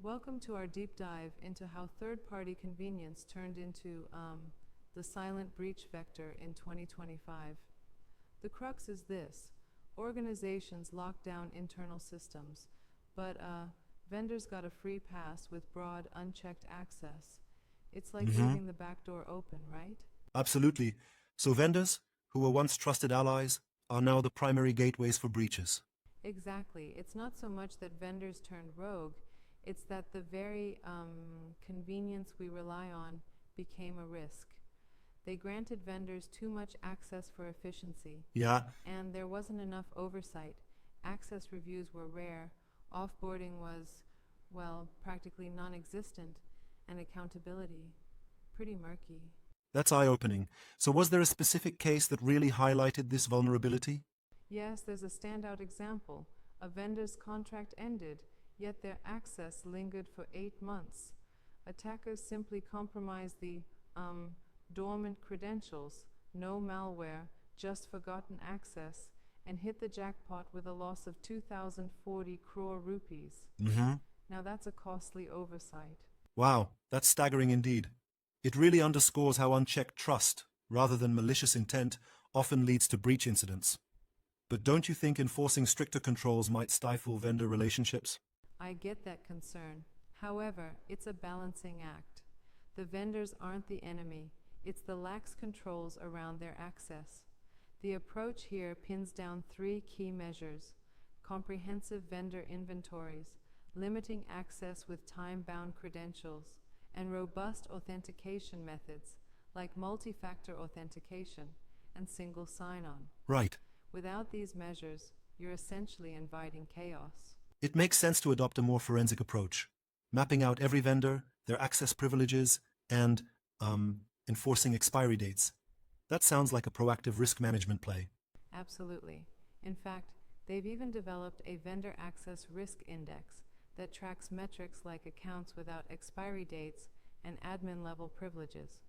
Welcome to our deep dive into how third-party convenience turned into the silent breach vector in 2025. The crux is this: organizations lock down internal systems, but vendors got a free pass with broad, unchecked access. It's like leaving the back door open, right? Absolutely. So vendors, who were once trusted allies, are now the primary gateways for breaches. Exactly. It's not so much that vendors turned rogue, it's that the very convenience we rely on became a risk. They granted vendors too much access for efficiency, Yeah, and there wasn't enough oversight. Access reviews were rare, offboarding was, well, practically non existent, and accountability pretty murky. that's eye-opening. So was there a specific case that really highlighted this vulnerability? Yes, there's a standout example. A vendor's contract ended, yet their access lingered for 8 months. Attackers simply compromised the dormant credentials, no malware, just forgotten access, and hit the jackpot with a loss of 2,040 crore rupees. Now that's a costly oversight. Wow, that's staggering indeed. It really underscores how unchecked trust, rather than malicious intent, often leads to breach incidents. But don't you think enforcing stricter controls might stifle vendor relationships? I get that concern. However, it's a balancing act. The vendors aren't the enemy, it's the lax controls around their access. The approach here pins down three key measures: comprehensive vendor inventories, limiting access with time-bound credentials, and robust authentication methods like multi-factor authentication and single sign-on. Right. Without these measures, you're essentially inviting chaos. It makes sense to adopt a more forensic approach, mapping out every vendor, their access privileges, and enforcing expiry dates. That sounds like a proactive risk management play. Absolutely. In fact, they've even developed a vendor access risk index that tracks metrics like accounts without expiry dates and admin level privileges.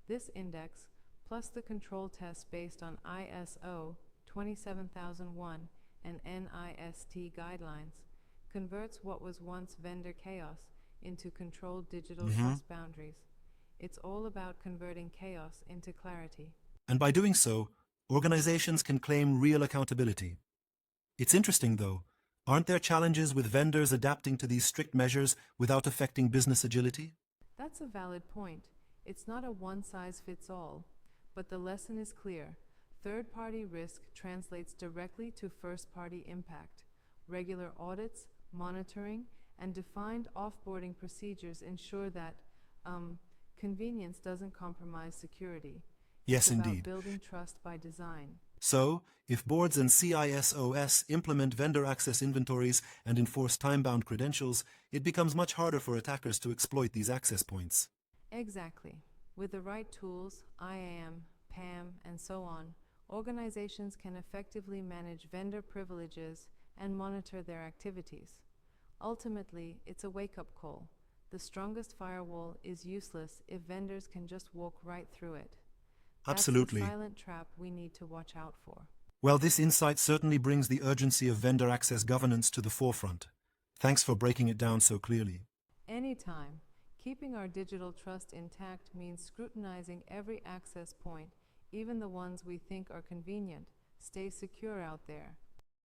This index, plus the control tests based on ISO 27001 and NIST guidelines, converts what was once vendor chaos into controlled digital trust boundaries. It's all about converting chaos into clarity. And by doing so, organizations can claim real accountability. It's interesting, though. Aren't there challenges with vendors adapting to these strict measures without affecting business agility? That's a valid point. It's not a one-size-fits-all, but the lesson is clear. Third-party risk translates directly to first-party impact. Regular audits, monitoring, and defined offboarding procedures ensure that convenience doesn't compromise security. Yes, It's about indeed. building trust by design. So, if boards and CISOs implement vendor access inventories and enforce time-bound credentials, it becomes much harder for attackers to exploit these access points. Exactly. With the right tools, IAM, PAM, and so on, organizations can effectively manage vendor privileges and monitor their activities. Ultimately, it's a wake-up call. The strongest firewall is useless if vendors can just walk right through it. That's the Absolutely. silent trap we need to watch out for. Well, this insight certainly brings the urgency of vendor access governance to the forefront. Thanks for breaking it down so clearly. Anytime. Keeping our digital trust intact means scrutinizing every access point, even the ones we think are convenient. Stay secure out there.